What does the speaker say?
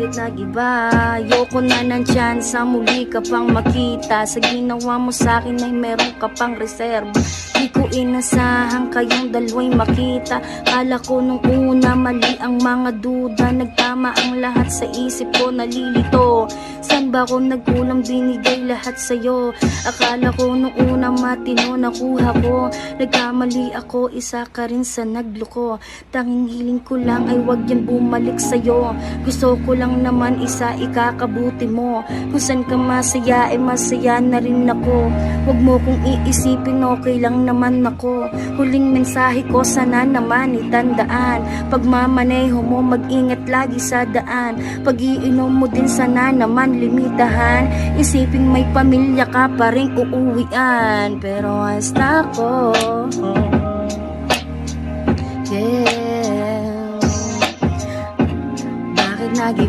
bakit nag-iba? Ayoko na ng chance, muli ka pang makita. Sa ginawa mo sa'kin ay meron ka pang reserva. Di ko inasahan kayong dalawa'y makita. Kala ko nung una mali ang mga duda. Nagtama ang lahat sa isip ko, nalilito. San ba ko nagkulang, binigay lahat sa'yo? Akala ko nung una matino nakuha ko. Nagkamali ako, isa ka rin sa nagloko. Tanging hiling ko lang ay wag yan bumalik sa'yo. Gusto ko lang naman isa ikakabuti mo. Kung saan ka masaya, masaya na rin ako. Wag mo kong iisipin, okay lang naman ako. Huling mensahe ko, sana naman itandaan. Pagmamaneho mo, mag-ingat lagi sa daan. Pag-iinom mo din, sana naman limitahan. Isiping may pamilya ka pa rin uuwian. Pero hasta ko, yeah. Bakit nag-iba?